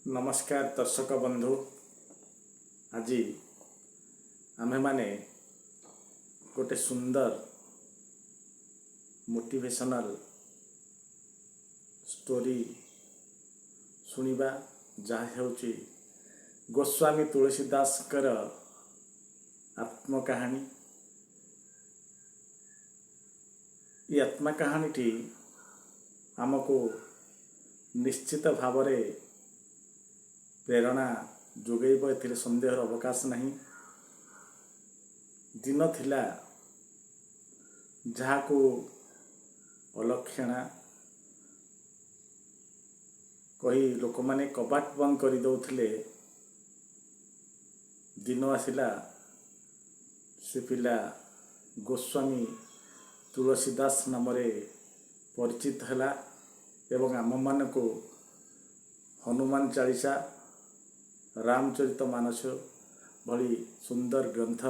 नमस्कार दर्शक बंधु। आज आमे माने गोटे सुंदर मोटिवेशनल स्टोरी सुनिबा जहाँ हेउची गोस्वामी तुलसीदास कर आत्मकाहानी। ये आत्मकाहानी टी आमको निश्चित भावरे प्रेरणा जोगेब एथिरे संदेहर अवकाश नहीं। दिन थिला जहाको अलक्षणा कही लोक माने कबाट बंद कर दौथिले, दिन आसिला से पिला गोस्वामी तुलसीदास नामरे परिचित हला एवं आम मान को हनुमान चालीसा रामचरित मानस भली सुंदर ग्रंथ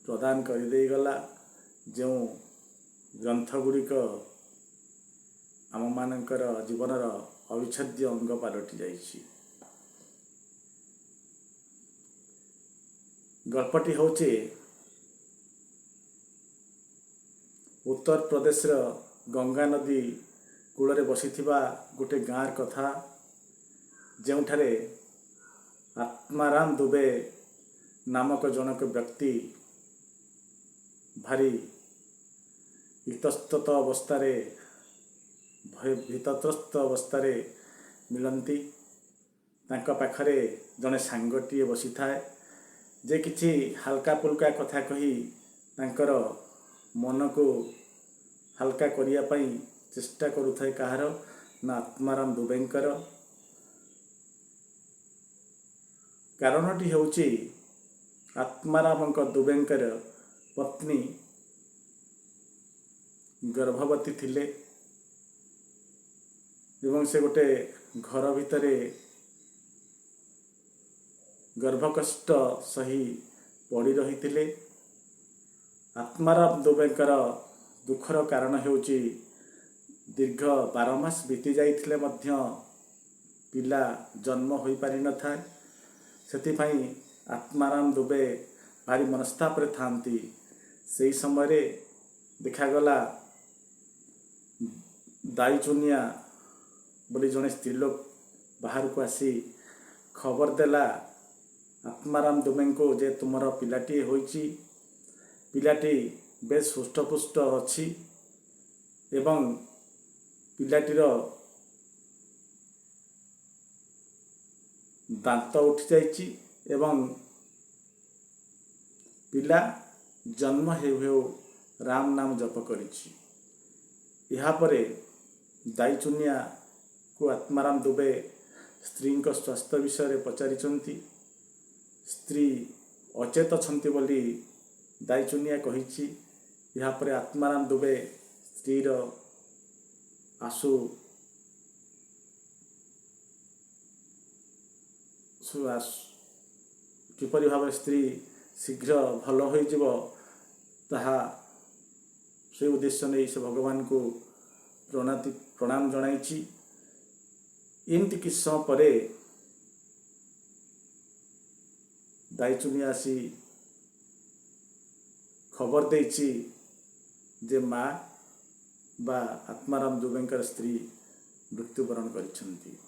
प्रदान कर दे गला। जो ग्रंथ गुड़िक आम मानकर जीवनर अविच्छेद्य अंग पलटि जाइछि। गल्पटी होचे उत्तर प्रदेश गंगा नदी कूल बसिथिबा गोटे गाँर कथा, जोठारे आत्माराम दुबे नामक जनक व्यक्ति भारी इतस्तत अवस्थारे भयभीतत्रस्त अवस्थारे मिलती। तांका पाखरे जने सांगटीए बसी थाए जे किछि हल्का पुल्का कथा कही तांकर मन को हल्का करिया पई चेष्टा करुथाए। कहार ना आत्माराम दुबेंकर। कारणटी हेउची आत्माराम दुबेंकर पत्नी गर्भवती थिले एवं से गोटे घर भितरे गर्भकष्ट सही पड़ी रही थिले। आत्माराम दुबेंकर दुखर कारण हेउची दीर्घ 12 मास बीती जाइथिले मध्य पिला जन्म होई पारि न थाए। सेतिफाई आत्माराम दुबे भारी मनस्ताप रे थांती। से समय देखागला दाई चुनिया बोली जड़े स्त्रीलोक बाहर को आसी खबर देला आत्माराम दुबे को जे तुमर पिलाटी होईची, पिलाटी बेस हुष्टपुष्ट अच्छी एवं पिलाटीर दांत उठी जाइची एवं पिला जन्म हेउ हेउ राम नाम जप करिछि। यहाँ परे दाई चुनिया को आत्माराम दुबे स्त्री स्वास्थ्य विषय पचारिचंती। स्त्री अचेत अछंती बोली दाई चुनिया कहिछि। यहाँ परे आत्माराम दुबे स्त्रीर आसु किपरि भाव स्त्री शीघ्र भल हो ताहा से उद्देश्य नहीं से भगवान को प्रणाम जनाइछि। एमती कि समय परे दाई चुनिया आसी खबर देछि जे माँ बा आत्माराम दुबेंकर स्त्री मृत्युवरण करिछंती।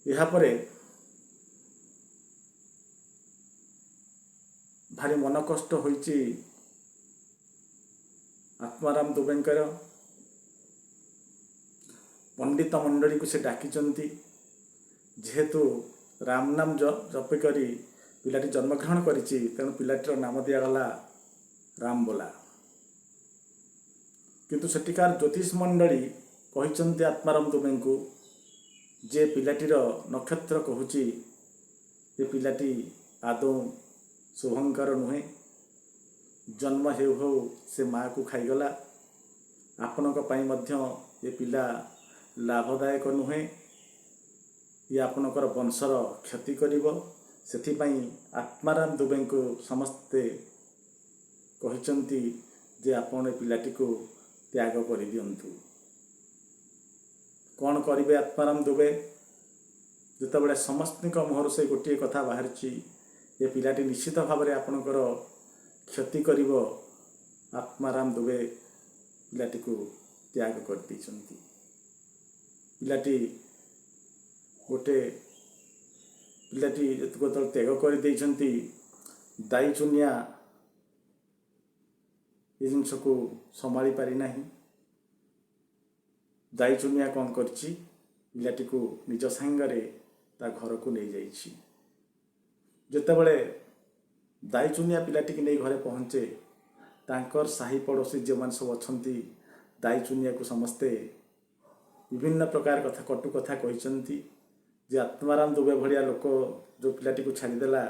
यहाँ परे भारी मन कष्ट होइछि आत्माराम दुबेंकर। पंडित मंडली को से डाकिचंती। जेहेतु राम नाम जप करी पिलाटी जन्मग्रहण करिछि तेणु पिलाटीर नाम दियागला राम बोला। किंतु सेटिकार ज्योतिष मंडली कहिचंती आत्माराम दुबे को जे पिलाटीर नक्षत्र कहूची ये पिलाटी आदौ शुभंकर नुहे। जन्म हेउ हेउ से माँ को खाईगला। आपणक पाई मध्य ये पिला लाभदायक नुहे। ये आपणकर वंशर क्षति करिवो। सेथिपाई आत्माराम दुबे को समस्ते कहिचंती जे आपण पिलाटी को त्याग कर दियंतु। କ'ଣ କରିବେ ଆତ୍ମାରାମ ଦୁବେ? ଯେତେବେଳେ ସମସ୍ତଙ୍କ ମୁହଁରୁ ସେ ଗୋଟିଏ କଥା ବାହାରିଛି, ଏ ପିଲାଟି ନିଶ୍ଚିତ ଭାବରେ ଆପଣଙ୍କର କ୍ଷତି କରିବ, ଆତ୍ମାରାମ ଦୁବେ ପିଲାଟିକୁ ତ୍ୟାଗ କରିଦେଇଛନ୍ତି। ପିଲାଟି ଯେତେବେଳେ ତ୍ୟାଗ କରିଦେଇଛନ୍ତି, ଦାଇ ଚୁନିଆ ଏ ଜିନିଷକୁ ସମ୍ଭାଳି ପାରିନାହିଁ। ଦାଇ ଚୁନିଆ କ'ଣ କରିଛି, ପିଲାଟିକୁ ନିଜ ସାଙ୍ଗରେ ତା ଘରକୁ ନେଇଯାଇଛି। ଯେତେବେଳେ ଦାଇ ଚୁନିଆ ପିଲାଟିକି ନେଇ ଘରେ ପହଞ୍ଚେ, ତାଙ୍କର ସାହି ପଡ଼ୋଶୀ ଯେଉଁମାନେ ସବୁ ଅଛନ୍ତି, ଦାଇ ଚୁନିଆକୁ ସମସ୍ତେ ବିଭିନ୍ନ ପ୍ରକାର କଟୁ କଥା କହିଛନ୍ତି ଯେ ଆତ୍ମାରାମ ଦୁବେ ଭଳିଆ ଲୋକ ଯେଉଁ ପିଲାଟିକୁ ଛାଡ଼ିଦେଲା,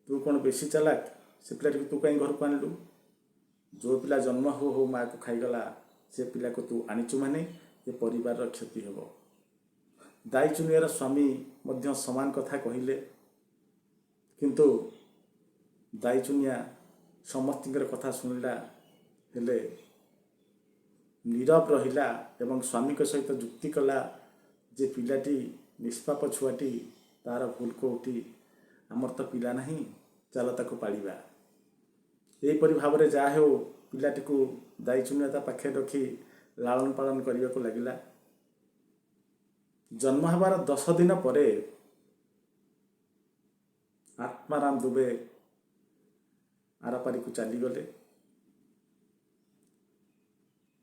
ତୁ କ'ଣ ବେଶୀ ଚାଲାକ? ସେ ପିଲାଟିକୁ ତୁ କାହିଁ ଘରକୁ ଆଣିଲୁ? ଯେଉଁ ପିଲା ଜନ୍ମ ହଉ ହଉ ମାଆକୁ ଖାଇଗଲା, ସେ ପିଲାକୁ ତୁ ଆଣିଛୁ ମାନେ ଏ ପରିବାରର କ୍ଷତି ହେବ। ଦାଇ ଚୁନିଆର ସ୍ୱାମୀ ମଧ୍ୟ ସମାନ କଥା କହିଲେ, କିନ୍ତୁ ଦାଇ ଚୁନିଆ ସମସ୍ତଙ୍କର କଥା ଶୁଣିଲା, ହେଲେ ନୀରବ ରହିଲା ଏବଂ ସ୍ୱାମୀଙ୍କ ସହିତ ଯୁକ୍ତି କଲା ଯେ ପିଲାଟି ନିଷ୍ପାପ ଛୁଆଟି, ତାର ଭୁଲ କେଉଁଠି? ଆମର ତ ପିଲା ନାହିଁ, ଚାଲ ତାକୁ ପାଳିବା। ଏହିପରି ଭାବରେ ଯାହା ହେଉ ପିଲାଟିକୁ ଦାଇ ଚୁନିଆ ତା ପାଖରେ ରଖି ଲାଳନ ପାଳନ କରିବାକୁ ଲାଗିଲା। ଜନ୍ମ ହେବାର 10 ଦିନ ପରେ ଆତ୍ମାରାମ ଦୁବେ ଆରପାରିକୁ ଚାଲିଗଲେ।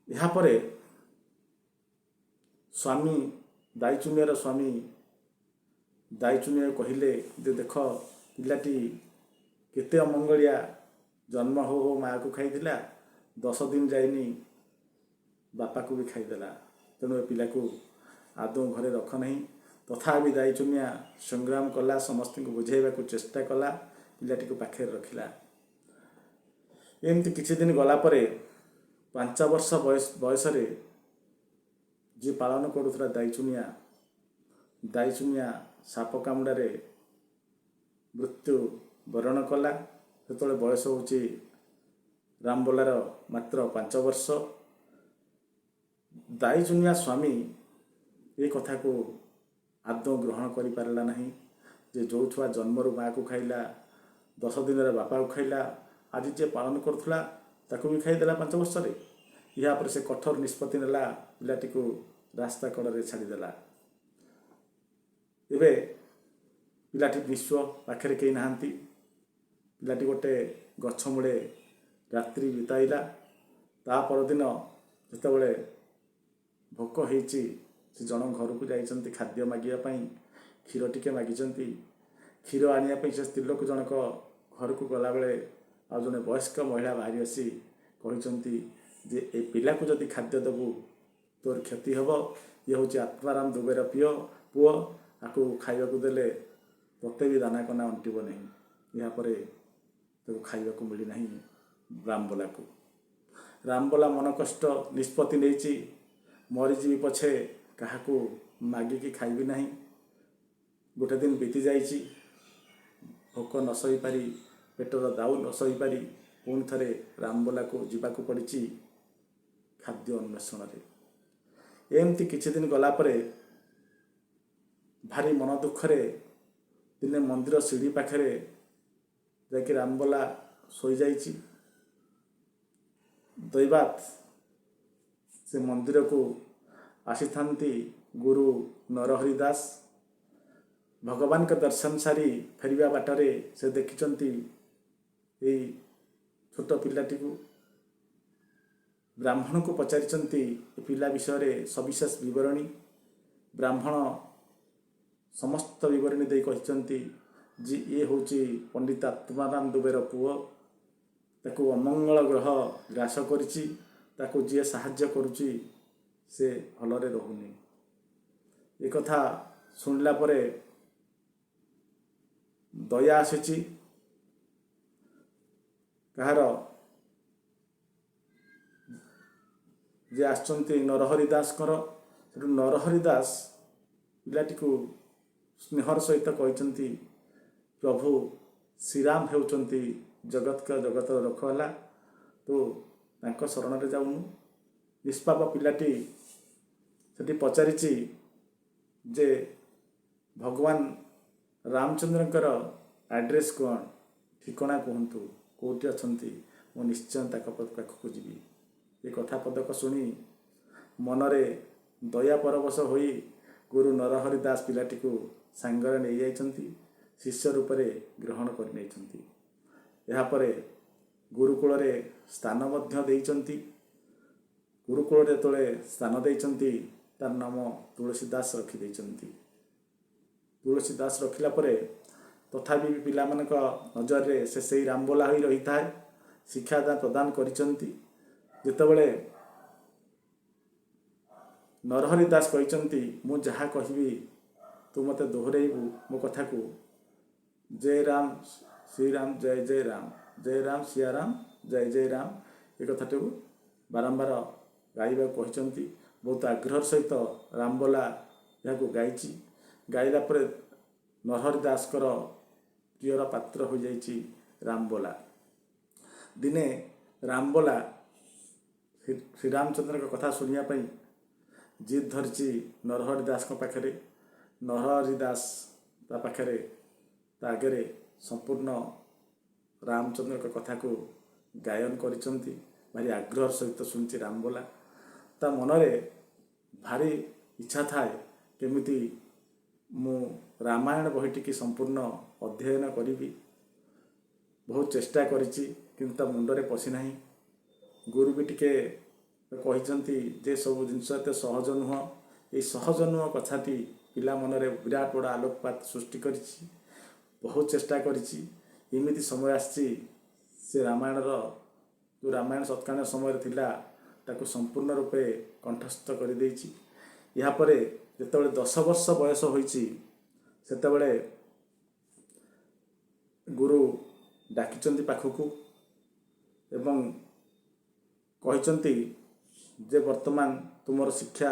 ଏହାପରେ ଦାଇ ଚୁନିଆର ସ୍ୱାମୀ ଦାଇ ଚୁନିଆକୁ କହିଲେ ଯେ ଦେଖ, ପିଲାଟି କେତେ ଅମଙ୍ଗଳିଆ, ଜନ୍ମ ହଉ ହଉ ମାଆକୁ ଖାଇଥିଲା, 10 ଦିନ ଯାଇନି ବାପାକୁ ବି ଖାଇଦେଲା, ତେଣୁ ଏ ପିଲାକୁ ଆଦୌ ଘରେ ରଖ ନାହିଁ। ତଥାପି ଦାଇ ଚୁନିଆ ସଂଗ୍ରାମ କଲା, ସମସ୍ତଙ୍କୁ ବୁଝାଇବାକୁ ଚେଷ୍ଟା କଲା, ପିଲାଟିକୁ ପାଖରେ ରଖିଲା। ଏମିତି କିଛି ଦିନ ଗଲା ପରେ 5 ବର୍ଷ ବୟସରେ ଯିଏ ପାଳନ କରୁଥିଲା ଦାଇ ଚୁନିଆ ସାପ କାମୁଡ଼ାରେ ମୃତ୍ୟୁ ବରଣ କଲା। ସେତେବେଳେ ବୟସ ହେଉଛି ରାମବୋଲାର ମାତ୍ର 5 ବର୍ଷ। ଦାଇ ଚୁନିଆ ସ୍ୱାମୀ ଏ କଥାକୁ ଆଦୌ ଗ୍ରହଣ କରିପାରିଲା ନାହିଁ ଯେ ଯେଉଁ ଛୁଆ ଜନ୍ମରୁ ମାଆକୁ ଖାଇଲା, 10 ଦିନରେ ବାପାକୁ ଖାଇଲା, ଆଜି ଯିଏ ପାଳନ କରୁଥିଲା ତାକୁ ବି ଖାଇଦେଲା 5 ବର୍ଷରେ। ଏହାପରେ ସେ କଠୋର ନିଷ୍ପତ୍ତି ନେଲା, ପିଲାଟିକୁ ରାସ୍ତା କଡ଼ରେ ଛାଡ଼ିଦେଲା। ଏବେ ପିଲାଟି ନିଃସ୍ୱ, ପାଖରେ କେହି ନାହାନ୍ତି। ପିଲାଟି ଗୋଟେ ଗଛ ମୂଳେ ରାତ୍ରି ବିତାଇଲା। ତା ପରଦିନ ଯେତେବେଳେ ଭୋକ ହେଇଛି, ସେ ଜଣ ଘରକୁ ଯାଇଛନ୍ତି ଖାଦ୍ୟ ମାଗିବା ପାଇଁ, କ୍ଷୀର ଟିକେ ମାଗିଛନ୍ତି। କ୍ଷୀର ଆଣିବା ପାଇଁ ସେ ସ୍ତ୍ରୀ ଲୋକ ଜଣକ ଘରକୁ ଗଲାବେଳେ ଆଉ ଜଣେ ବୟସ୍କ ମହିଳା ବାହାରି ଆସି କହିଛନ୍ତି ଯେ ଏ ପିଲାକୁ ଯଦି ଖାଦ୍ୟ ଦେବୁ ତୋର କ୍ଷତି ହେବ। ଇଏ ହେଉଛି ଆତ୍ମାରାମ ଦୁବେର ପୁଅ, ଆକୁ ଖାଇବାକୁ ଦେଲେ ତୋତେ ବି ଦାନା କନା ଅଣ୍ଟିବ ନାହିଁ। ଏହାପରେ ତାକୁ ଖାଇବାକୁ ମିଳିନାହିଁ ରାମବୋଲାକୁ। ରାମବୋଲା ମନ କଷ୍ଟ ନିଷ୍ପତ୍ତି ନେଇଛି, ମରିଯିବି ପଛେ କାହାକୁ ମାଗିକି ଖାଇବି ନାହିଁ। ଗୋଟେ ଦିନ ବିତି ଯାଇଛି, ଭୋକ ନ ସହିପାରି, ପେଟର ଦାଉ ନ ସହିପାରି ପୁଣି ଥରେ ରାମବୋଲାକୁ ଯିବାକୁ ପଡ଼ିଛି ଖାଦ୍ୟ ଅନ୍ୱେଷଣରେ। ଏମିତି କିଛି ଦିନ ଗଲା ପରେ ଭାରି ମନ ଦୁଃଖରେ ଦିନେ ମନ୍ଦିର ସିଢ଼ି ପାଖରେ ଯାଇକି ରାମବୋଲା ଶୋଇଯାଇଛି। ଦୈବାତ ସେ ମନ୍ଦିରକୁ ଆସିଥାନ୍ତି ଗୁରୁ ନରହରି ଦାସ। ଭଗବାନଙ୍କ ଦର୍ଶନ ସାରି ଫେରିବା ବାଟରେ ସେ ଦେଖିଛନ୍ତି ଏଇ ଛୋଟ ପିଲାଟିକୁ। ବ୍ରାହ୍ମଣକୁ ପଚାରିଛନ୍ତି ଏ ପିଲା ବିଷୟରେ ସବିଶେଷ ବିବରଣୀ। ବ୍ରାହ୍ମଣ ସମସ୍ତ ବିବରଣୀ ଦେଇ କହିଛନ୍ତି ଯେ ଇଏ ହେଉଛି ପଣ୍ଡିତ ଆତ୍ମାରାମ ଦୁବେର ପୁଅ। ତାକୁ ଅମଙ୍ଗଳ ଗ୍ରହ ଗ୍ରାସ କରିଛି, ତାକୁ ଯିଏ ସାହାଯ୍ୟ କରୁଛି ସେ ଭଲରେ ରହୁନି। ଏ କଥା ଶୁଣିଲା ପରେ ଦୟା ଆସିଛି। କାହାର ଯେ ଆସିଛନ୍ତି ନରହରି ଦାସଙ୍କର। ସେଠୁ ନରହରି ଦାସ ପିଲାଟିକୁ ସ୍ନେହର ସହିତ କହିଛନ୍ତି, ପ୍ରଭୁ ଶ୍ରୀରାମ ହେଉଛନ୍ତି ଜଗତର ରଖୱାଲା, ତୁ ତାଙ୍କ ଶରଣରେ ଯାଉନୁ। ନିଷ୍ପାପ ପିଲାଟି ସେଠି ପଚାରିଛି ଯେ ଭଗବାନ ରାମଚନ୍ଦ୍ରଙ୍କର ଆଡ୍ରେସ୍ କ'ଣ, ଠିକଣା କୁହନ୍ତୁ, କେଉଁଠି ଅଛନ୍ତି, ମୁଁ ନିଶ୍ଚୟ ତାଙ୍କ ପାଖକୁ ଯିବି। ଏ କଥା ପଦକ ଶୁଣି ମନରେ ଦୟା ପରବଶ ହୋଇ ଗୁରୁ ନରହରି ଦାସ ପିଲାଟିକୁ ସାଙ୍ଗରେ ନେଇଯାଇଛନ୍ତି, ଶିଷ୍ୟ ରୂପରେ ଗ୍ରହଣ କରିନେଇଛନ୍ତି। ଏହାପରେ ଗୁରୁକୁଳରେ ସ୍ଥାନ ମଧ୍ୟ ଦେଇଛନ୍ତି। ଗୁରୁକୁଳରେ ଯେତେବେଳେ ସ୍ଥାନ ଦେଇଛନ୍ତି ତାର ନାମ ତୁଳସୀ ଦାସ ରଖିଦେଇଛନ୍ତି। ତୁଳସୀ ଦାସ ରଖିଲା ପରେ ତଥାପି ପିଲାମାନଙ୍କ ନଜରରେ ସେ ସେଇ ରାମବୋଲା ହୋଇ ରହିଥାଏ। ଶିକ୍ଷାଦାନ ପ୍ରଦାନ କରିଛନ୍ତି। ଯେତେବେଳେ ନରହରି ଦାସ କହିଛନ୍ତି ମୁଁ ଯାହା କହିବି ତୁ ମୋତେ ଦୋହରେଇବୁ ମୋ କଥାକୁ, ଜୟ ରାମ ଶ୍ରୀରାମ ଜୟ ଜୟ ରାମ, ଜୟ ରାମ ସିଆ ରାମ ଜୟ ଜୟ ରାମ, ଏ କଥାଟିକୁ ବାରମ୍ବାର ଗାଇବାକୁ କହିଛନ୍ତି। ବହୁତ ଆଗ୍ରହର ସହିତ ରାମବୋଲା ଏହାକୁ ଗାଇଛି। ଗାଇଲା ପରେ ନରହରି ଦାସଙ୍କର ପ୍ରିୟର ପାତ୍ର ହୋଇଯାଇଛି ରାମବୋଲା। ଦିନେ ରାମବୋଲା ଶ୍ରୀରାମଚନ୍ଦ୍ରଙ୍କ କଥା ଶୁଣିବା ପାଇଁ ଜିଦ୍ ଧରିଛି ନରହରି ଦାସଙ୍କ ପାଖରେ। ନରହରି ଦାସ ତା ପାଖରେ ତା ଆଗରେ ସମ୍ପୂର୍ଣ୍ଣ ରାମଚନ୍ଦ୍ରଙ୍କ କଥାକୁ ଗାୟନ କରିଛନ୍ତି। ଭାରି ଆଗ୍ରହର ସହିତ ଶୁଣିଛି ରାମବୋଲା। ତା ମନରେ ଭାରି ଇଚ୍ଛା ଥାଏ କେମିତି ମୁଁ ରାମାୟଣ ବହିଟିକି ସମ୍ପୂର୍ଣ୍ଣ ଅଧ୍ୟୟନ କରିବି। ବହୁତ ଚେଷ୍ଟା କରିଛି କିନ୍ତୁ ତା ମୁଣ୍ଡରେ ପଶିନାହିଁ। ଗୁରୁ ବି ଟିକେ କହିଛନ୍ତି ଯେ ସବୁ ଜିନିଷ ଏତେ ସହଜ ନୁହଁ। ଏଇ ସହଜ ନୁହଁ କଥାଟି ପିଲା ମନରେ ବିରାଟ ବଡ଼ ଆଲୋକପାତ ସୃଷ୍ଟି କରିଛି। ବହୁତ ଚେଷ୍ଟା କରିଛି। ଏମିତି ସମୟ ଆସିଛି ସେ ରାମାୟଣର ଯେଉଁ ରାମାୟଣ ସତ୍କାଳୀନ ସମୟରେ ଥିଲା ତାକୁ ସମ୍ପୂର୍ଣ୍ଣ ରୂପେ କଣ୍ଠସ୍ଥ କରିଦେଇଛି। ଏହାପରେ ଯେତେବେଳେ 10 ବର୍ଷ ବୟସ ହୋଇଛି ସେତେବେଳେ ଗୁରୁ ଡାକିଛନ୍ତି ପାଖକୁ ଏବଂ କହିଛନ୍ତି ଯେ ବର୍ତ୍ତମାନ ତୁମର ଶିକ୍ଷା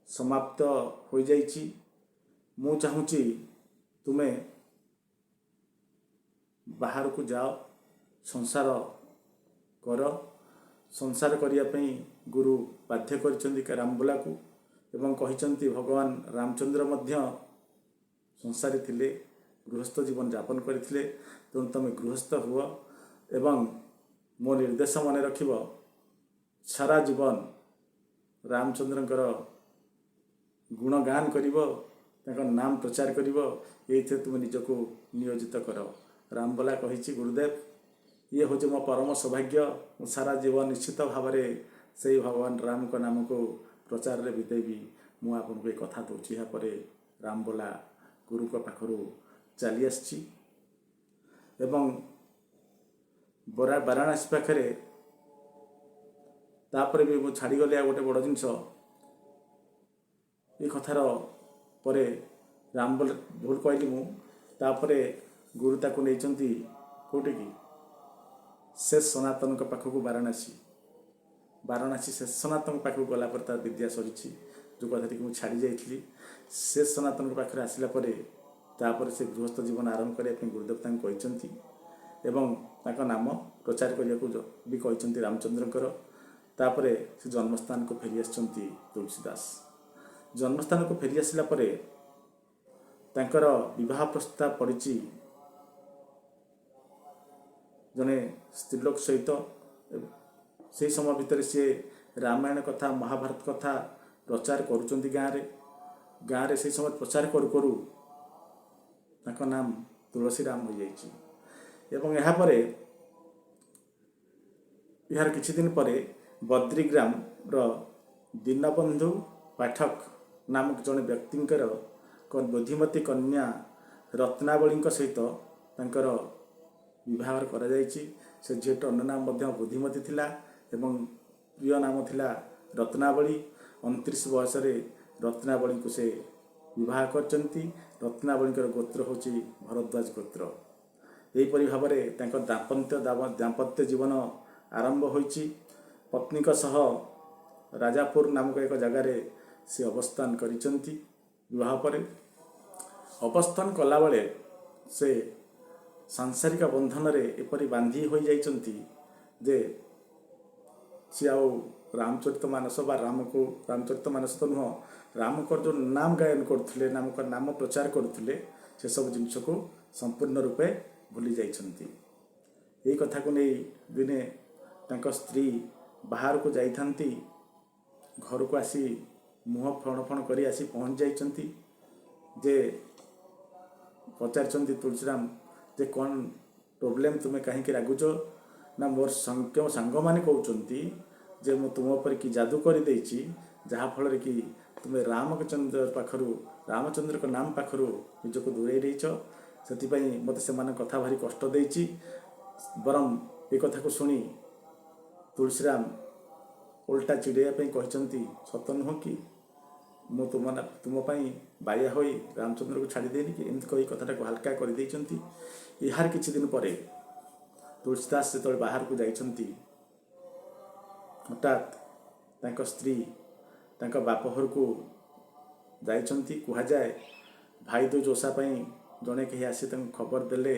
ସମାପ୍ତ ହୋଇଯାଇଛି। ମୁଁ ଚାହୁଁଛି ତୁମେ ବାହାରକୁ ଯାଅ, ସଂସାର କର। ସଂସାର କରିବା ପାଇଁ ଗୁରୁ ବାଧ୍ୟ କରିଛନ୍ତି ରାମବୋଲାକୁ ଏବଂ କହିଛନ୍ତି ଭଗବାନ ରାମଚନ୍ଦ୍ର ମଧ୍ୟ ସଂସାରୀ ଥିଲେ, ଗୃହସ୍ଥ ଜୀବନ ଯାପନ କରିଥିଲେ। ତେଣୁ ତୁମେ ଗୃହସ୍ଥ ହୁଅ ଏବଂ ମୋ ନିର୍ଦ୍ଦେଶ ମନେ ରଖିବ। ସାରା ଜୀବନ ରାମଚନ୍ଦ୍ରଙ୍କର ଗୁଣଗାନ କରିବ, ତାଙ୍କ ନାମ ପ୍ରଚାର କରିବ। ଏଇଥିରେ ତୁମେ ନିଜକୁ ନିୟୋଜିତ କର। ରାମବୋଲା କହିଛି ଗୁରୁଦେବ ଇଏ ହେଉଛି ମୋ ପରମ ସୌଭାଗ୍ୟ। ମୁଁ ସାରା ଜୀବନ ନିଶ୍ଚିତ ଭାବରେ ସେଇ ଭଗବାନ ରାମଙ୍କ ନାମକୁ ପ୍ରଚାରରେ ବିତେଇବି। ମୁଁ ଆପଣଙ୍କୁ ଏ କଥା ଦେଉଛି। ଏହାପରେ ରାମବୋଲା ଗୁରୁଙ୍କ ପାଖରୁ ଚାଲି ଆସିଛି ଏବଂ ବାରାଣାସୀ ପାଖରେ ତାପରେ ବି ମୁଁ ଛାଡ଼ିଗଲି। ଆଉ ଗୋଟେ ବଡ଼ ଜିନିଷ ଏ କଥାର ପରେ ରାମବୋଲା ଭୁଲ କହିଲି ମୁଁ। ତାପରେ ଗୁରୁ ତାକୁ ନେଇଛନ୍ତି କେଉଁଠିକି, ଶେଷ ସନାତନଙ୍କ ପାଖକୁ ବାରାଣାସୀ ଶେଷ ସନାତନଙ୍କ ପାଖକୁ ଗଲା ପରେ ତାର ବିଦ୍ୟା ସରିଛି। ଯେଉଁ କଥାଟିକି ମୁଁ ଛାଡ଼ି ଯାଇଥିଲି, ଶେଷ ସନାତନଙ୍କ ପାଖରେ ଆସିଲା ପରେ ତାପରେ ସେ ଗୃହସ୍ଥ ଜୀବନ ଆରମ୍ଭ କରିବା ପାଇଁ ଗୁରୁଦେବ ତାଙ୍କୁ କହିଛନ୍ତି ଏବଂ ତାଙ୍କ ନାମ ପ୍ରଚାର କରିବାକୁ ବି କହିଛନ୍ତି ରାମଚନ୍ଦ୍ରଙ୍କର। ତାପରେ ସେ ଜନ୍ମସ୍ଥାନକୁ ଫେରି ଆସିଛନ୍ତି ତୁଳସୀ ଦାସ। ଜନ୍ମସ୍ଥାନକୁ ଫେରି ଆସିଲା ପରେ ତାଙ୍କର ବିବାହ ପ୍ରସ୍ତାବ ପଡ଼ିଛି ଜଣେ ସ୍ତ୍ରୀଲୋକ ସହିତ। ସେହି ସମୟ ଭିତରେ ସିଏ ରାମାୟଣ କଥା ମହାଭାରତ କଥା ପ୍ରଚାର କରୁଛନ୍ତି ଗାଁରେ। ସେହି ସମୟ ପ୍ରଚାର କରୁ କରୁ ତାଙ୍କ ନାମ ତୁଳସୀ ରାମ ହୋଇଯାଇଛି। ଏବଂ ଏହାପରେ ଏହାର କିଛି ଦିନ ପରେ ବଦ୍ରିଗ୍ରାମର ଦୀନବନ୍ଧୁ ପାଠକ ନାମକ ଜଣେ ବ୍ୟକ୍ତିଙ୍କର ବୁଦ୍ଧିମତୀ କନ୍ୟା ରତ୍ନାବଳୀଙ୍କ ସହିତ ତାଙ୍କର ବିବାହ କରାଯାଇଛି। ସେ ଝିଅଟିର ଅନ୍ୟ ନାମ ମଧ୍ୟ ବୁଦ୍ଧିମତୀ ଥିଲା ଏବଂ ପ୍ରିୟ ନାମ ଥିଲା ରତ୍ନାବଳୀ। 29 ବୟସରେ ରତ୍ନାବଳୀଙ୍କୁ ସେ ବିବାହ କରିଛନ୍ତି। ରତ୍ନାବଳୀଙ୍କର ଗୋତ୍ର ହେଉଛି ଭରଦ୍ୱାଜ ଗୋତ୍ର। ଏହିପରି ଭାବରେ ତାଙ୍କ ଦାମ୍ପତ୍ୟ ଜୀବନ ଆରମ୍ଭ ହୋଇଛି। ପତ୍ନୀଙ୍କ ସହ ରାଜାପୁର ନାମକ ଏକ ଜାଗାରେ ସେ ଅବସ୍ଥାନ କରିଛନ୍ତି। ବିବାହ ପରେ ଅବସ୍ଥାନ କଲାବେଳେ ସେ ସାଂସାରିକ ବନ୍ଧନରେ ଏପରି ବାନ୍ଧି ହୋଇଯାଇଛନ୍ତି ଯେ ସେ ଆଉ रामचरित मानस बा राम को रामचरित मानस तो नुह राम जो नाम गायन करते नाम प्रचार करते से सब जिनस को संपूर्ण रूपे भूली जाइछन्ति। यही कथा को नहीं दिने तांको स्त्री बाहर को जाइथांती घर को आसी मुह फण फण करी आसी पहुँच जाइछन्ति जे पचार तुलसीराम जे कौन प्रोब्लेम तुम्हें कहीं रागुच ना मोर क्यों सांग मैंने कहते जे मु तुम पर कि जादू कर जहाँफल कि तुम्हें रामचंद्र पाखरु रामचंद्र को नाम पाखरु निजक दूरे रहीच से मत से कथा भारी कष्ट देची बरम ये कथा को शुणी तुलसीराम उल्टा चिड़ाई कहते सत नुह कि मु तुम बाया हो रामचंद्र को छाड़देनि कि एमती कही कथाटा को हल्का कर यार किछि दिन पर तुलसीदास जो बाहर को जाइछन्ति हठात तांको स्त्री तांको बापघर को जाइछन्ति कह जाए भाई दूज ओषा जड़े कहीं आसी खबर देले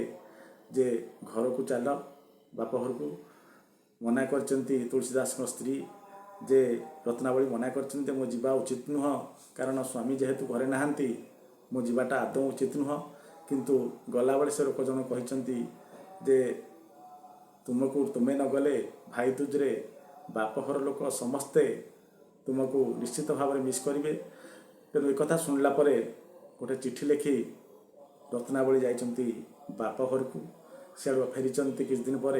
जे घर को चल बापघर को मना करचन्ति तुलसीदास स्त्री जे रत्नावली मना करचन्ति मो जीवा उचित नुह कारण स्वामी जेहेतु घरे नहांती मो जीवाटा आदौ उचित नुह किंतु गला बेले से लोक जन कहते जे तुमको तुम्हें न गले भाई दूजरे बापघर लोक समस्ते तुमको निश्चित भाव में मिस करेंगे। तेणु एक शुणला गोटे चिठी लिखि रत्नावली जाइछन्ति बापघर को सियाड़ फेरी किछ दिन पर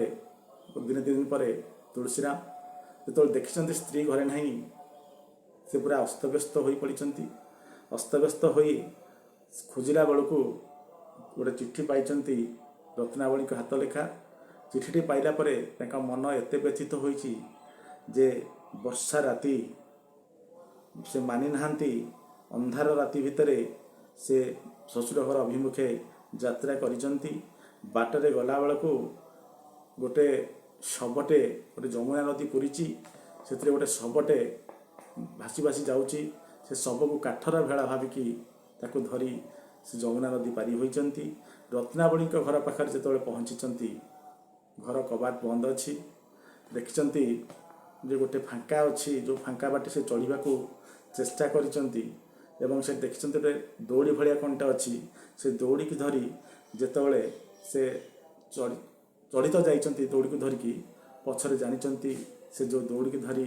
दिन दिन पर तुलसीराम जो देखी स्त्री घरे ना से पूरा अस्तव्यस्त हो पड़ी अस्तव्यस्त हो खोजला बेलू गोटे चिठी पाई रत्नावली हाथ लेखा चिठीटी पाइला परे तांका मन एते व्यथित होइछि जे वर्षा राति से मानि नाहांती अंधार राति भितरे से ससुर घर अभिमुखे यात्रा करिसंती बाटरे गला बेलू गोटे शबटे गोटे जमुना नदी पूरीची से गोटे शबटे भासी भासी जाऊँगी से शब को काठर भेड़ा भाविकी ताकू धरी से जमुना नदी पारी होइचंती। रत्नावली घर पाखर जो पहुँची घर कबाट बंद अच्छी देखिचंती जे गोटे फांका अच्छी जो फांका बाटे से चढ़ा को चेष्टा करिचंती एवं से देखिचंती गोटे दौड़ी भलिया कंटा अच्छी से दौड़ी की धरी जेतबले से चढ़ी तो जाइचंती दौड़ी को धरिकी पछरे जानिचंती से जो दौड़ी की धरी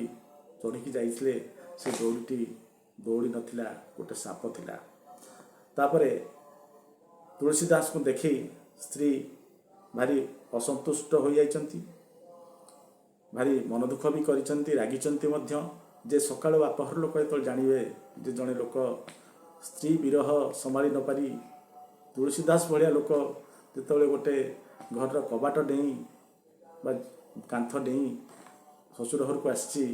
चढ़ी जाइथिले से दौड़ीटी दौड़ी नथिला गोटे साप थिला। तापरे तुलसीदास को देखी स्त्री भारी असंतुष्ट हो जाइचंती भारी मन दुख भी करिचंती रागिचंती मध्य जे सकाळ बापहर लोक जो जानिबे जे जड़े लोक स्त्री विरह संभाली न पारी तुलसीदास भाया लोक जिते गोटे घर कबाट डेई बा कांथ डेई ससुर घर को आसी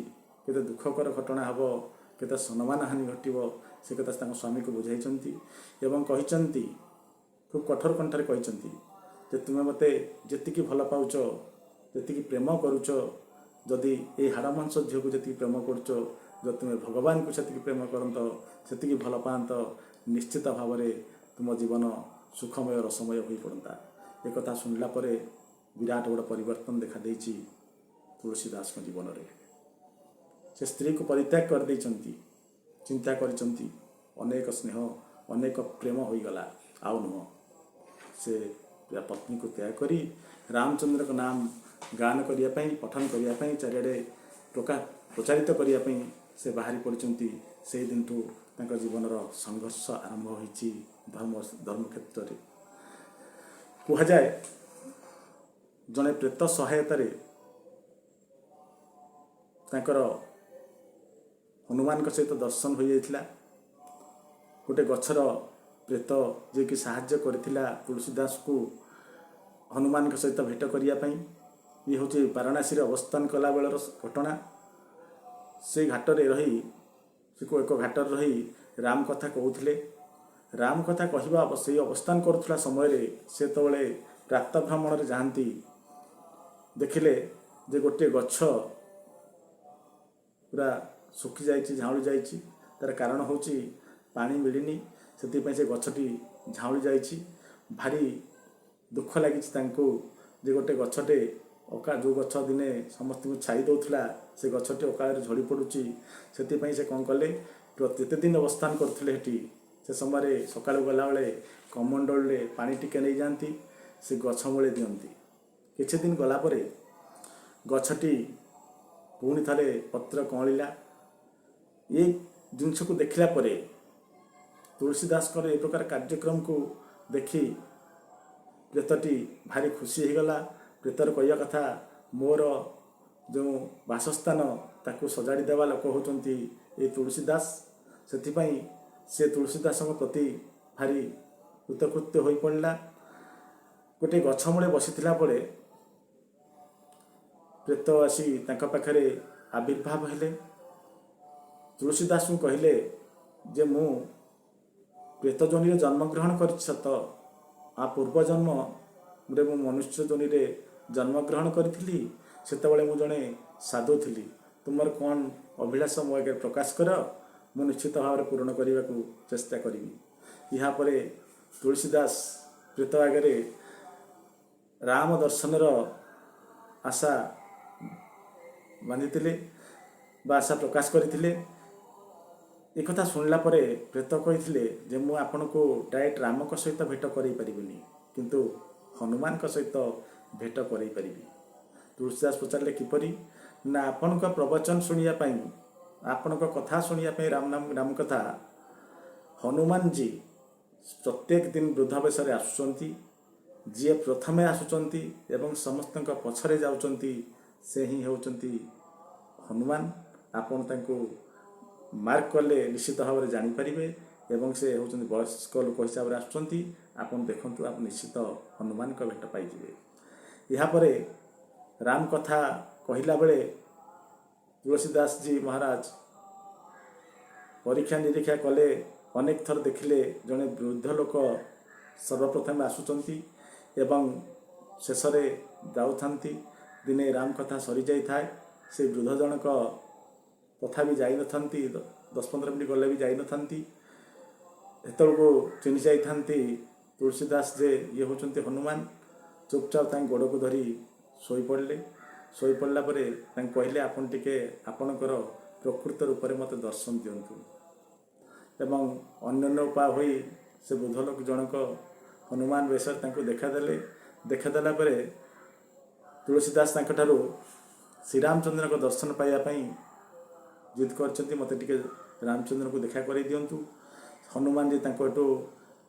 केते दुखकर घटना हम केते सम्मान हानि घटव से कथा स्वामी को बुझाई एवं कहिचंती खूब कठोर कंठार कहिचंती जे तुमे मते जेतिकी भल पाउच जेतिकी प्रेम करुच जदि ये हाड़मांस झील को जी प्रेम करुच जब तुम्हें भगवान को सेतिकी प्रेम करत सेतिकी भल पात निश्चित भाव में तुम जीवन सुखमय रसमय हो पड़ता। एक कथा शुणला विराट बड़ परिवर्तन देखा देइछि तुलसीदास जीवन में से स्त्री को परित्याग कर देइछन्ति चिंता करिछन्ति अनेक स्नेह अनेक प्रेम हो गला आउ नुह से पत्नी को त्याग करी रामचंद्र को नाम गान करने पठन करने चारिड़े प्रचारित करने से बाहरी पड़ती से दिन ठू जीवन संघर्ष आरंभ होइछि धर्म क्षेत्र में कह जाए जड़े प्रेत सहायतार हनुमान सहित दर्शन हो जाइथिला गोटे गछर प्रेत जे कि साहाय्य करथिला तुलसीदास को हनुमान सहित भेट करने ये हूँ वाराणसी अवस्थान कला बेलर घटना से घाटर रही से एक घाटर रही राम कथा कहते राम कथा कहवा से अवस्थान करुला समय से तबले प्रातः भ्रमण जाती देखिले जे गोटे गछ पूरा सुखी जाइए झाऊली जाइए तार कारण हूँ पानी मिलनी से गछटी झाऊली जाइए भारी दुख लगी जे गोटे गछटे ଯେଉଁ ଗଛ ଦିନେ ସମସ୍ତଙ୍କୁ ଛାଇ ଦେଉଥିଲା ସେ ଗଛଟି ଅକାଳରେ ଝଡ଼ି ପଡ଼ୁଛି। ସେଥିପାଇଁ ସେ କ'ଣ କଲେ, ଯେତେ ଦିନ ଅବସ୍ଥାନ କରୁଥିଲେ ସେଠି, ସେ ସମୟରେ ସକାଳୁ ଗଲାବେଳେ କମଣ୍ଡଳରେ ପାଣି ଟିକେ ନେଇଯାଆନ୍ତି, ସେ ଗଛ ମୂଳେ ଦିଅନ୍ତି। କିଛି ଦିନ ଗଲା ପରେ ଗଛଟି ପୁଣି ଥରେ ପତ୍ର କଅଁଳିଲା। ଏ ଜିନିଷକୁ ଦେଖିଲା ପରେ ତୁଳସୀଦାସଙ୍କର ଏ ପ୍ରକାର କାର୍ଯ୍ୟକ୍ରମକୁ ଦେଖି ପ୍ରେତଟି ଭାରି ଖୁସି ହୋଇଗଲା। ପ୍ରେତର କହିବା କଥା, ମୋର ଯେଉଁ ବାସସ୍ଥାନ ତାକୁ ସଜାଡ଼ି ଦେବା ଲୋକ ହେଉଛନ୍ତି ଏ ତୁଳସୀଦାସ। ସେଥିପାଇଁ ସେ ତୁଳସୀଦାସଙ୍କ ପ୍ରତି ଭାରି କୃତକୃତ୍ୟ ହୋଇପଡ଼ିଲା। ଗୋଟିଏ ଗଛ ମୂଳେ ବସିଥିଲା ବେଳେ ପ୍ରେତ ଆସି ତାଙ୍କ ପାଖରେ ଆବିର୍ଭାବ ହେଲେ। ତୁଳସୀଦାସଙ୍କୁ କହିଲେ ଯେ ମୁଁ ପ୍ରେତ ଯୋନିରେ ଜନ୍ମଗ୍ରହଣ କରିଛି ସତ, ପୂର୍ବଜନ୍ମରେ ମୁଁ ମନୁଷ୍ୟ ଯୋନିରେ ଜନ୍ମଗ୍ରହଣ କରିଥିଲି। ସେତେବେଳେ ମୁଁ ଜଣେ ସାଧୁ ଥିଲି। ତୁମର କ'ଣ ଅଭିଳାଷ ମୋ ଆଗରେ ପ୍ରକାଶ କର, ମୁଁ ନିଶ୍ଚିତ ଭାବରେ ପୂରଣ କରିବାକୁ ଚେଷ୍ଟା କରିବି। ଏହାପରେ ତୁଳସୀଦାସ ପ୍ରେତ ଆଗରେ ରାମ ଦର୍ଶନର ଆଶା ବାନ୍ଧିଥିଲେ ବା ଆଶା ପ୍ରକାଶ କରିଥିଲେ। ଏକଥା ଶୁଣିଲା ପରେ ପ୍ରେତ କହିଥିଲେ ଯେ ମୁଁ ଆପଣଙ୍କୁ ଡାଇରେକ୍ଟ ରାମଙ୍କ ସହିତ ଭେଟ କରାଇ ପାରିବିନି, କିନ୍ତୁ ହନୁମାନଙ୍କ ସହିତ ଭେଟ କରାଇ ପାରିବି। ତୁଳସୀଦାସ ପଚାରିଲେ କିପରି? ନା, ଆପଣଙ୍କ ପ୍ରବଚନ ଶୁଣିବା ପାଇଁ, ଆପଣଙ୍କ କଥା ଶୁଣିବା ପାଇଁ ରାମ କଥା ହନୁମାନଜୀ ପ୍ରତ୍ୟେକ ଦିନ ବୃଦ୍ଧ ବେଶରେ ଆସୁଛନ୍ତି। ଯିଏ ପ୍ରଥମେ ଆସୁଛନ୍ତି ଏବଂ ସମସ୍ତଙ୍କ ପଛରେ ଯାଉଛନ୍ତି ସେ ହିଁ ହେଉଛନ୍ତି ହନୁମାନ। ଆପଣ ତାଙ୍କୁ ମାର୍କ କଲେ ନିଶ୍ଚିତ ଭାବରେ ଜାଣିପାରିବେ ଏବଂ ସେ ହେଉଛନ୍ତି ବୟସ୍କ ଲୋକ ହିସାବରେ ଆସୁଛନ୍ତି। ଆପଣ ଦେଖନ୍ତୁ, ଆପଣ ନିଶ୍ଚିତ ହନୁମାନଙ୍କ ଭେଟ ପାଇଯିବେ। ଏହାପରେ ରାମ କଥା କହିଲା ବେଳେ ତୁଳସୀଦାସଜୀ ମହାରାଜ ପରୀକ୍ଷା ନିରୀକ୍ଷା କଲେ। ଅନେକ ଥର ଦେଖିଲେ ଜଣେ ବୃଦ୍ଧ ଲୋକ ସର୍ବପ୍ରଥମେ ଆସୁଛନ୍ତି ଏବଂ ଶେଷରେ ଯାଉଥାନ୍ତି। ଦିନେ ରାମ କଥା ସରିଯାଇଥାଏ, ସେ ବୃଦ୍ଧ ଜଣକ ତଥାପି ଯାଇନଥାନ୍ତି, 10-15 ମିନିଟ୍ ଗଲେ ବି ଯାଇନଥାନ୍ତି। ସେତେବେଳକୁ ଚିହ୍ନି ଯାଇଥାନ୍ତି ତୁଳସୀଦାସ ଯେ ଇଏ ହେଉଛନ୍ତି ହନୁମାନ। ଚୁପଚାପ ତାଙ୍କ ଗୋଡ଼କୁ ଧରି ଶୋଇପଡ଼ିଲେ। ଶୋଇପଡ଼ିଲା ପରେ ତାଙ୍କୁ କହିଲେ, ଆପଣ ଟିକେ ଆପଣଙ୍କର ପ୍ରକୃତ ରୂପରେ ମୋତେ ଦର୍ଶନ ଦିଅନ୍ତୁ। ଏବଂ ଅନ୍ୟାନ୍ୟ ଉପାୟ ହୋଇ ସେ ବୃଦ୍ଧ ଲୋକ ଜଣକ ହନୁମାନ ବେଶରେ ତାଙ୍କୁ ଦେଖାଦେଲେ। ଦେଖାଦେଲା ପରେ ତୁଳସୀଦାସ ତାଙ୍କଠାରୁ ଶ୍ରୀରାମଚନ୍ଦ୍ରଙ୍କ ଦର୍ଶନ ପାଇବା ପାଇଁ ଜିଦ୍ କରିଛନ୍ତି, ମୋତେ ଟିକେ ରାମଚନ୍ଦ୍ରଙ୍କୁ ଦେଖା କରାଇ ଦିଅନ୍ତୁ। ହନୁମାନଜୀ ତାଙ୍କୁ ଏଠୁ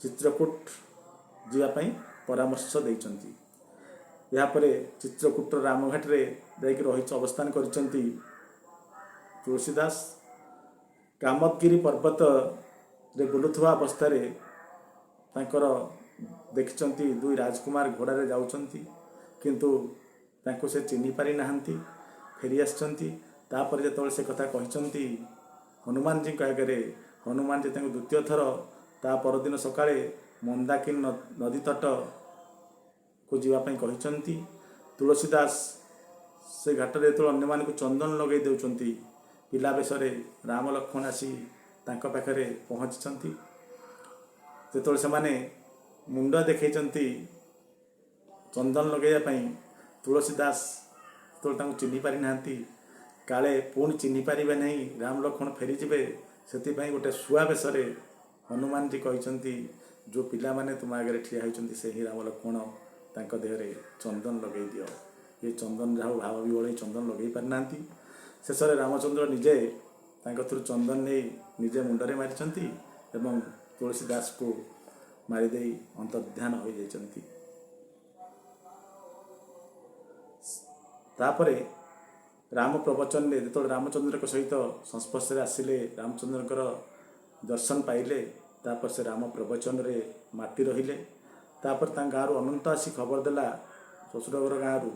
ଚିତ୍ରକୂଟ ଯିବା ପାଇଁ ପରାମର୍ଶ ଦେଇଛନ୍ତି। ଏହାପରେ ଚିତ୍ରକୂଟର ରାମଘାଟରେ ଯାଇକି ଅବସ୍ଥାନ କରିଛନ୍ତି ତୁଳସୀଦାସ। କାମତଗିରି ପର୍ବତରେ ବୁଲୁଥିବା ଅବସ୍ଥାରେ ତାଙ୍କର ଦେଖିଛନ୍ତି ଦୁଇ ରାଜକୁମାର ଘୋଡ଼ାରେ ଯାଉଛନ୍ତି, କିନ୍ତୁ ତାଙ୍କୁ ସେ ଚିହ୍ନି ପାରିନାହାନ୍ତି, ଫେରି ଆସିଛନ୍ତି। ତାପରେ ଯେତେବେଳେ ସେ କଥା କହିଛନ୍ତି ହନୁମାନଜୀଙ୍କ ଆଗରେ, ହନୁମାନଜୀ ତାଙ୍କୁ ଦ୍ୱିତୀୟ ଥର ତା ପରଦିନ ସକାଳେ ମନ୍ଦାକିନୀ ନଦୀ ତଟକୁ ଯିବା ପାଇଁ କହିଛନ୍ତି। ତୁଳସୀଦାସ ସେ ଘାଟରେ ଯେତେବେଳେ ଅନ୍ୟମାନଙ୍କୁ ଚନ୍ଦନ ଲଗାଇ ଦେଉଛନ୍ତି, ପିଲା ବେଶରେ ରାମ ଲକ୍ଷ୍ମଣ ଆସି ତାଙ୍କ ପାଖରେ ପହଞ୍ଚିଛନ୍ତି। ଯେତେବେଳେ ସେମାନେ ମୁଣ୍ଡ ଦେଖାଇଛନ୍ତି ଚନ୍ଦନ ଲଗାଇବା ପାଇଁ, ତୁଳସୀଦାସ ଯେତେବେଳେ ତାଙ୍କୁ ଚିହ୍ନି ପାରିନାହାନ୍ତି, କାଳେ ପୁଣି ଚିହ୍ନି ପାରିବେ ନାହିଁ, ରାମ ଲକ୍ଷ୍ମଣ ଫେରିଯିବେ, ସେଥିପାଇଁ ଗୋଟେ ଶୁଆ ବେଶରେ ହନୁମାନଜୀ କହିଛନ୍ତି ଯେଉଁ ପିଲାମାନେ ତୁମ ଆଗରେ ଠିଆ ହୋଇଛନ୍ତି ସେହି ରାମ ଲକ୍ଷ୍ମଣ, ତାଙ୍କ ଦେହରେ ଚନ୍ଦନ ଲଗାଇ ଦିଅ। ଏ ଚନ୍ଦନ ଯାହା ଭାବ ବିହଳ ଚନ୍ଦନ ଲଗାଇ ପାରିନାହାନ୍ତି। ଶେଷରେ ରାମଚନ୍ଦ୍ର ନିଜେ ତାଙ୍କ ଥରୁ ଚନ୍ଦନ ନେଇ ନିଜେ ମୁଣ୍ଡରେ ମାରିଛନ୍ତି ଏବଂ ତୁଳସୀଦାସକୁ ମାରିଦେଇ ଅନ୍ତର୍ଧ୍ୟାନ ହୋଇଯାଇଛନ୍ତି। ତାପରେ ରାମ ପ୍ରବଚନରେ ଯେତେବେଳେ ରାମଚନ୍ଦ୍ରଙ୍କ ସହିତ ସଂସ୍ପର୍ଶରେ ଆସିଲେ, ରାମଚନ୍ଦ୍ରଙ୍କର ଦର୍ଶନ ପାଇଲେ, ତାପରେ ସେ ରାମ ପ୍ରବଚନରେ ମାତି ରହିଲେ। ତାପରେ ତାଙ୍କ ଗାଁରୁ ଅନନ୍ତ ଆସି ଖବର ଦେଲା ଶ୍ୱଶୁରଘର ଗାଁରୁ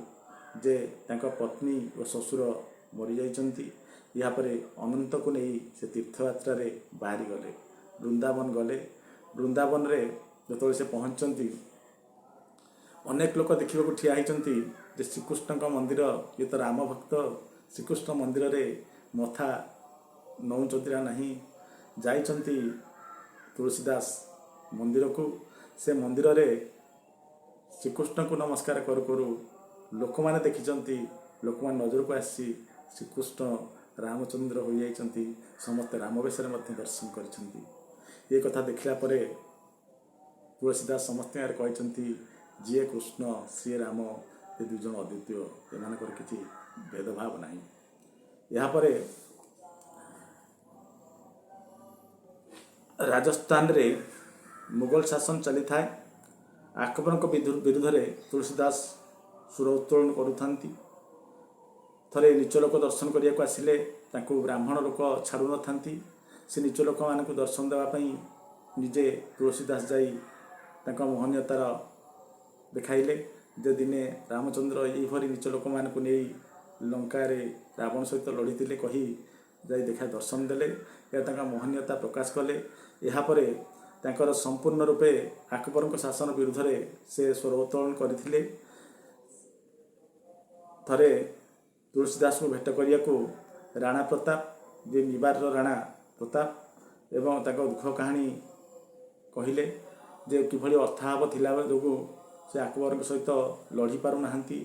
ଯେ ତାଙ୍କ ପତ୍ନୀ ଓ ଶ୍ୱଶୁର ମରିଯାଇଛନ୍ତି। ଏହାପରେ ଅନନ୍ତକୁ ନେଇ ସେ ତୀର୍ଥଯାତ୍ରାରେ ବାହାରିଗଲେ, ବୃନ୍ଦାବନ ଗଲେ। ବୃନ୍ଦାବନରେ ଯେତେବେଳେ ସେ ପହଞ୍ଚନ୍ତି, ଅନେକ ଲୋକ ଦେଖିବାକୁ ଠିଆ ହୋଇଛନ୍ତି ଯେ ଶ୍ରୀକୃଷ୍ଣଙ୍କ ମନ୍ଦିର, ଇଏ ତ ରାମ ଭକ୍ତ, ଶ୍ରୀକୃଷ୍ଣ ମନ୍ଦିରରେ ମଥା ନଉଛନ୍ତି ନା ନାହିଁ। ଯାଇଛନ୍ତି ତୁଳସୀଦାସ ମନ୍ଦିରକୁ। ସେ ମନ୍ଦିରରେ ଶ୍ରୀକୃଷ୍ଣଙ୍କୁ ନମସ୍କାର କରୁ କରୁ ଲୋକମାନେ ଦେଖିଛନ୍ତି, ଲୋକମାନେ ନଜରକୁ ଆସିଛି ଶ୍ରୀକୃଷ୍ଣ ରାମଚନ୍ଦ୍ର ହୋଇଯାଇଛନ୍ତି। ସମସ୍ତେ ରାମ ବେଶରେ ମଧ୍ୟ ଦର୍ଶନ କରିଛନ୍ତି। ଏ କଥା ଦେଖିଲା ପରେ ତୁଳସୀଦାସ ସମସ୍ତଙ୍କ ଆଗରେ କହିଛନ୍ତି, ଯିଏ କୃଷ୍ଣ ସିଏ ରାମ, ଏ ଦୁଇ ଜଣ ଅଦ୍ୱିତୀୟ, ଏମାନଙ୍କର କିଛି ଭେଦଭାବ ନାହିଁ। ଏହାପରେ ରାଜସ୍ଥାନରେ ମୁଗଲ ଶାସନ ଚାଲିଥାଏ। ଆକବରଙ୍କ ବିରୁଦ୍ଧରେ ତୁଳସୀଦାସ ସୁର ଉତ୍ତୋଳନ କରୁଥାନ୍ତି। ଥରେ ନିଚ ଲୋକ ଦର୍ଶନ କରିବାକୁ ଆସିଲେ ତାଙ୍କୁ ବ୍ରାହ୍ମଣ ଲୋକ ଛାଡ଼ୁନଥାନ୍ତି। ସେ ନିଚ ଲୋକମାନଙ୍କୁ ଦର୍ଶନ ଦେବା ପାଇଁ ନିଜେ ତୁଳସୀଦାସ ଯାଇ ତାଙ୍କ ମହନୀୟତାର ଦେଖାଇଲେ ଯେ ଦିନେ ରାମଚନ୍ଦ୍ର ଏଇଭଳି ନିଚ ଲୋକମାନଙ୍କୁ ନେଇ ଲଙ୍କାରେ ରାବଣ ସହିତ ଲଢ଼ିଥିଲେ କହି ଯାଇ ଦର୍ଶନ ଦେଲେ। ଏହା ତାଙ୍କ ମହନୀୟତା ପ୍ରକାଶ କଲେ। ଏହାପରେ ତାଙ୍କର ସମ୍ପୂର୍ଣ୍ଣ ରୂପେ ଆକବରଙ୍କ ଶାସନ ବିରୁଦ୍ଧରେ ସେ ସ୍ୱର ଉତ୍ତୋଳନ କରିଥିଲେ। ଥରେ ତୁଳସୀଦାସଙ୍କୁ ଭେଟ କରିବାକୁ ରାଣା ପ୍ରତାପ, ଯେ ନିବାରର ରାଣା ପ୍ରତାପ, ଏବଂ ତାଙ୍କ ଦୁଃଖ କାହାଣୀ କହିଲେ ଯେ କିଭଳି ଅର୍ଥାଭାବ ଥିଲା ଯୋଗୁଁ ସେ ଆକବରଙ୍କ ସହିତ ଲଢ଼ି ପାରୁନାହାନ୍ତି।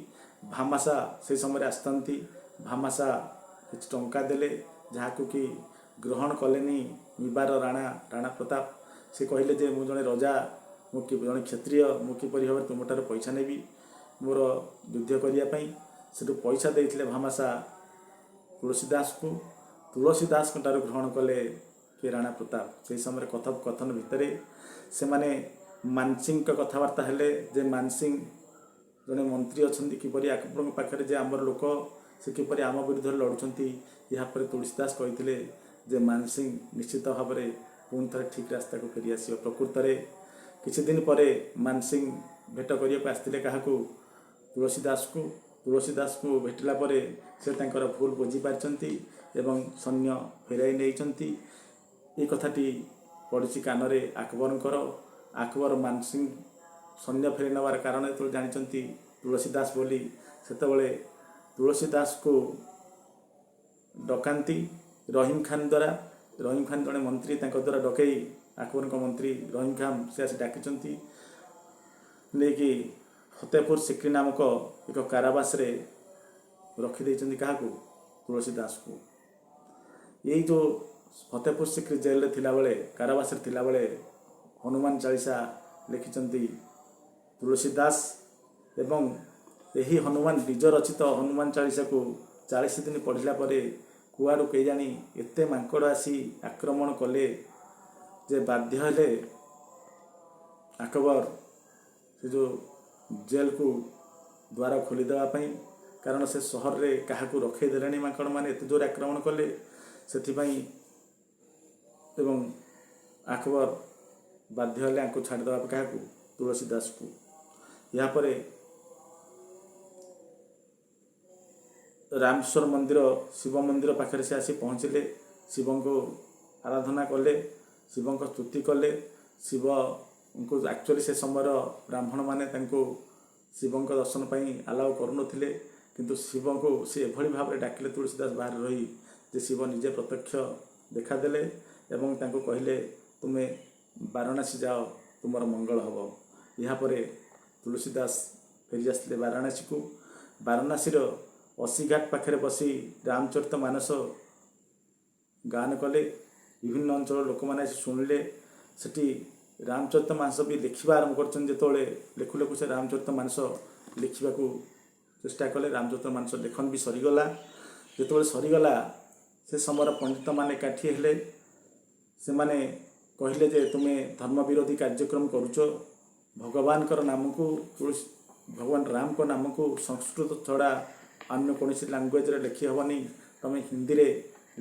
ଭାମାସା ସେହି ସମୟରେ ଆସିଥାନ୍ତି। ଭାମାସା କିଛି ଟଙ୍କା ଦେଲେ, ଯାହାକୁ କି ଗ୍ରହଣ କଲେନି ନିବାର ରାଣା ପ୍ରତାପ। ସେ କହିଲେ ଯେ ମୁଁ ଜଣେ ରଜା, ମୁଁ ଜଣେ କ୍ଷତ୍ରିୟ, ମୁଁ କିପରି ଭାବରେ ତୁମଠାରୁ ପଇସା ନେବି ମୋର ଯୁଦ୍ଧ କରିବା ପାଇଁ। ସେଠୁ ପଇସା ଦେଇଥିଲେ ଭାମାସା ତୁଳସୀଦାସକୁ। ତୁଳସୀଦାସଙ୍କ ଠାରୁ ଗ୍ରହଣ କଲେ କିଏ ରାଣା ପ୍ରତାପ। ସେହି ସମୟରେ କଥୋପକଥନ ଭିତରେ ସେମାନେ ମାନସିଂଙ୍କ କଥାବାର୍ତ୍ତା ହେଲେ ଯେ ମାନସିଂ ଜଣେ ମନ୍ତ୍ରୀ ଅଛନ୍ତି, କିପରି ଆକବରଙ୍କ ପାଖରେ ଯେ ଆମର ଲୋକ ସେ କିପରି ଆମ ବିରୁଦ୍ଧରେ ଲଢ଼ୁଛନ୍ତି। ଏହାପରେ ତୁଳସୀଦାସ କହିଥିଲେ ଯେ ମାନସିଂ ନିଶ୍ଚିତ ଭାବରେ ପୁଣି ଥରେ ଠିକ୍ ରାସ୍ତାକୁ ଫେରିଆସିବ। ପ୍ରକୃତରେ କିଛି ଦିନ ପରେ ମାନସିଂ ଭେଟ କରିବାକୁ ଆସିଥିଲେ କାହାକୁ, ତୁଳସୀଦାସକୁ। ତୁଳସୀଦାସକୁ ଭେଟିଲା ପରେ ସେ ତାଙ୍କର ଭୁଲ ବୁଝିପାରିଛନ୍ତି ଏବଂ ସୈନ୍ୟ ଫେରାଇ ନେଇଛନ୍ତି। ଏ କଥାଟି ପଡ଼ିଛି କାନରେ ଆକବରଙ୍କର। ଆକବର ମାନସିଂ ସୈନ୍ୟ ଫେରାଇ ନେବାର କାରଣ ଯେତେବେଳେ ଜାଣିଛନ୍ତି ତୁଳସୀଦାସ ବୋଲି, ସେତେବେଳେ ତୁଳସୀଦାସକୁ ଡକାନ୍ତି ରହିମ ଖାନ ଦ୍ୱାରା। ରହିମ ଖାନ ଜଣେ ମନ୍ତ୍ରୀ, ତାଙ୍କ ଦ୍ୱାରା ଡକେଇ ଆକବରଙ୍କ ମନ୍ତ୍ରୀ ରହିମ ଖାନ ସେ ଆସି ଡାକିଛନ୍ତି, ନେଇକି ଫତେପୁର ସିକ୍ରି ନାମକ ଏକ କାରାବାସରେ ରଖିଦେଇଛନ୍ତି। କାହାକୁ? ତୁଳସୀଦାସକୁ। ଏଇ ଯେଉଁ ଫତେପୁର ସିକ୍ରି ଜେଲରେ ଥିଲାବେଳେ, କାରାବାସରେ ଥିଲାବେଳେ ହନୁମାନ ଚାଳିଶା ଲେଖିଛନ୍ତି ତୁଳସୀଦାସ। ଏବଂ ଏହି ହନୁମାନ ନିଜ ରଚିତ ହନୁମାନ ଚାଳିଶାକୁ 40 ଦିନ ପଢ଼ିଲା ପରେ କୁଆଡ଼ୁ କେଜାଣି ଏତେ ମାଙ୍କଡ଼ ଆସି ଆକ୍ରମଣ କଲେ ଯେ ବାଧ୍ୟ ହେଲେ ଆକବର ସେ ଯେଉଁ ଜେଲକୁ ଦ୍ୱାର ଖୋଲିଦେବା ପାଇଁ। କାରଣ ସେ ସହରରେ କାହାକୁ ରଖେଇ ଦେଲେଣି ମାଙ୍କଡ଼ମାନେ, ଏତେ ଜୋରେ ଆକ୍ରମଣ କଲେ ସେଥିପାଇଁ। ଏବଂ ଆକବର ବାଧ୍ୟ ହେଲେ ଆଙ୍କୁ ଛାଡ଼ିଦେବା ପାଇଁ। କାହାକୁ? ତୁଳସୀଦାସକୁ। ଏହାପରେ ରାମେଶ୍ୱର ମନ୍ଦିର, ଶିବ ମନ୍ଦିର ପାଖରେ ସେ ଆସି ପହଞ୍ଚିଲେ। ଶିବଙ୍କୁ ଆରାଧନା କଲେ, ଶିବଙ୍କ ସ୍ତୁତି କଲେ। ଶିବଙ୍କୁ ଆକ୍ଚୁଆଲି ସେ ସମୟର ବ୍ରାହ୍ମଣମାନେ ତାଙ୍କୁ ଶିବଙ୍କ ଦର୍ଶନ ପାଇଁ ଆଲାଉ କରୁନଥିଲେ, କିନ୍ତୁ ଶିବଙ୍କୁ ସେ ଏଭଳି ଭାବରେ ଡାକିଲେ ତୁଳସୀଦାସ ବାହାରେ ରହି ଯେ ଶିବ ନିଜେ ପ୍ରତ୍ୟକ୍ଷ ଦେଖାଦେଲେ ଏବଂ ତାଙ୍କୁ କହିଲେ ତୁମେ ବାରାଣାସୀ ଯାଅ, ତୁମର ମଙ୍ଗଳ ହେବ। ଏହାପରେ ତୁଳସୀଦାସ ଫେରିଆସିଥିଲେ ବାରାଣାସୀକୁ। ବାରାଣାସୀର 80 ଘାଟ ପାଖରେ ବସି ରାମଚରିତ ମାନସ ଗାନ କଲେ। ବିଭିନ୍ନ ଅଞ୍ଚଳର ଲୋକମାନେ ଆସି ଶୁଣିଲେ। ସେଠି ରାମଚରିତ ମାନସ ବି ଲେଖିବା ଆରମ୍ଭ କରିଛନ୍ତି। ଯେତେବେଳେ ଲେଖୁ ଲେଖୁ ସେ ରାମଚରିତ ମାନସ ଲେଖିବାକୁ ଚେଷ୍ଟା କଲେ। ରାମଚରିତ ମାନସ ଲେଖନ ବି ସରିଗଲା। ଯେତେବେଳେ ସରିଗଲା, ସେ ସମୟର ପଣ୍ଡିତମାନେ ଏକାଠି ହେଲେ। ସେମାନେ କହିଲେ ଯେ ତୁମେ ଧର୍ମ ବିରୋଧୀ କାର୍ଯ୍ୟକ୍ରମ କରୁଛ। ଭଗବାନଙ୍କର ନାମକୁ, ଭଗବାନ ରାମଙ୍କ ନାମକୁ ସଂସ୍କୃତ ଛଡ଼ା ଅନ୍ୟ କୌଣସି ଲାଙ୍ଗୁଏଜରେ ଲେଖି ହେବନି। ତୁମେ ହିନ୍ଦୀରେ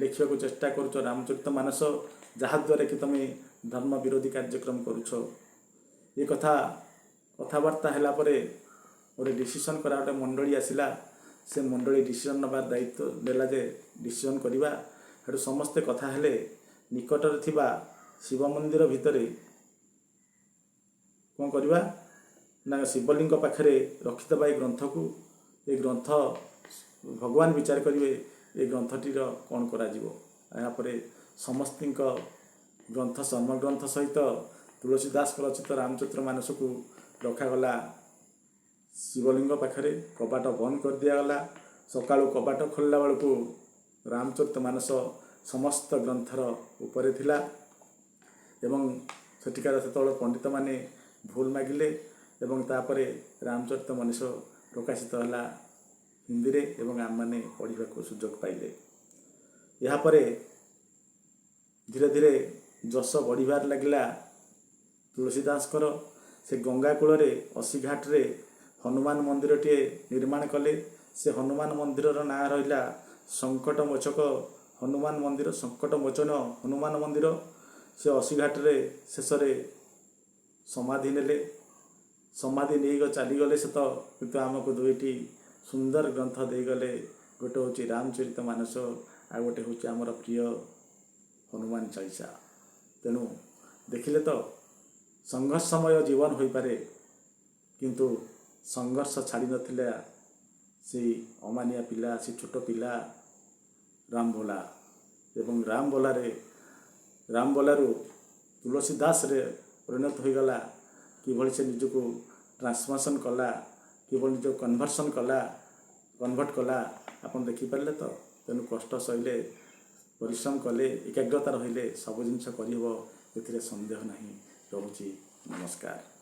ଲେଖିବାକୁ ଚେଷ୍ଟା କରୁଛ ରାମଚରିତ ମାନସ, ଯାହାଦ୍ୱାରା କି ତୁମେ ଧର୍ମ ବିରୋଧୀ କାର୍ଯ୍ୟକ୍ରମ କରୁଛ। ଏ କଥାବାର୍ତ୍ତା ହେଲା ପରେ ଗୋଟେ ଡିସିସନ୍ କରା, ଗୋଟେ ମଣ୍ଡଳୀ ଆସିଲା। ସେ ମଣ୍ଡଳୀ ଡିସିସନ୍ ନେବାର ଦାୟିତ୍ୱ ଦେଲା ଯେ ଡିସିସନ୍ କରିବା। ସେଠୁ ସମସ୍ତେ କଥା ହେଲେ ନିକଟରେ ଥିବା ଶିବ ମନ୍ଦିର ଭିତରେ କ'ଣ କରିବା ନା ଶିବଲିଙ୍ଗ ପାଖରେ ରଖିଦେବା ଏ ଗ୍ରନ୍ଥକୁ। ଏ ଗ୍ରନ୍ଥ ଭଗବାନ ବିଚାର କରିବେ ଏ ଗ୍ରନ୍ଥଟିର କ'ଣ କରାଯିବ। ଏହାପରେ ସମସ୍ତଙ୍କ ଗ୍ରନ୍ଥ ସମଗ୍ରନ୍ଥ ସହିତ ତୁଳସୀଦାସଙ୍କ ରଚିତ ରାମଚରିତ ମାନସକୁ ରଖାଗଲା ଶିବଲିଙ୍ଗ ପାଖରେ କବାଟ ବନ୍ଦ କରିଦିଆଗଲା। ସକାଳୁ କବାଟ ଖୋଲିଲା ବେଳକୁ ରାମଚରିତମାନସ ସମସ୍ତ ଗ୍ରନ୍ଥର ଉପରେ ଥିଲା ଏବଂ ସେଠିକାର ସେତେବେଳେ ପଣ୍ଡିତମାନେ ଭୁଲ ମାଗିଲେ ଏବଂ ତାପରେ ରାମଚରିତମାନସ ପ୍ରକାଶିତ ହେଲା ହିନ୍ଦୀରେ ଏବଂ ଆମମାନେ ପଢ଼ିବାକୁ ସୁଯୋଗ ପାଇଲେ। ଏହାପରେ ଧୀରେ ଧୀରେ ଯଶ ବଢ଼ିବାରେ ଲାଗିଲା ତୁଳସୀଦାସଙ୍କର। ସେ ଗଙ୍ଗା କୂଳରେ ଅସିଘାଟରେ ହନୁମାନ ମନ୍ଦିରଟିଏ ନିର୍ମାଣ କଲେ। ସେ ହନୁମାନ ମନ୍ଦିରର ନାଁ ରହିଲା ସଙ୍କଟମୋଚକ ହନୁମାନ ମନ୍ଦିର, ସଙ୍କଟମୋଚନ ହନୁମାନ ମନ୍ଦିର। ସେ ଅସିଘାଟରେ ଶେଷରେ ସମାଧି ନେଲେ। ସମାଧି ନେଇ ଚାଲିଗଲେ ସତ, କିନ୍ତୁ ଆମକୁ ଦୁଇଟି ସୁନ୍ଦର ଗ୍ରନ୍ଥ ଦେଇଗଲେ। ଗୋଟେ ହେଉଛି ରାମଚରିତମାନସ, ଆଉ ଗୋଟେ ହେଉଛି ଆମର ପ୍ରିୟ ହନୁମାନ ଚାଳିଶା। ତେଣୁ ଦେଖିଲେ ତ ସଂଘର୍ଷମୟ ଜୀବନ ହୋଇପାରେ, କିନ୍ତୁ ସଂଘର୍ଷ ଛାଡ଼ି ନଥିଲା ସେଇ ଅମାନିଆ ପିଲା, ସେ ଛୋଟ ପିଲା ରାମଭୋଲା। ଏବଂ ରାମଭୋଲାରୁ ତୁଳସୀଦାସରେ ପରିଣତ ହୋଇଗଲା। କିଭଳି ସେ ନିଜକୁ ଟ୍ରାନ୍ସଫର୍ମେସନ୍ କଲା, କିଭଳି ନିଜକୁ କନଭର୍ଟ କଲା ଆପଣ ଦେଖିପାରିଲେ ତ। ତେଣୁ କଷ୍ଟ ସହିଲେ, ପରିଶ୍ରମ କଲେ, ଏକାଗ୍ରତା ରହିଲେ ସବୁ ଜିନିଷ କରିହେବ, ଏଥିରେ ସନ୍ଦେହ ନାହିଁ। ରହୁଛି, ନମସ୍କାର।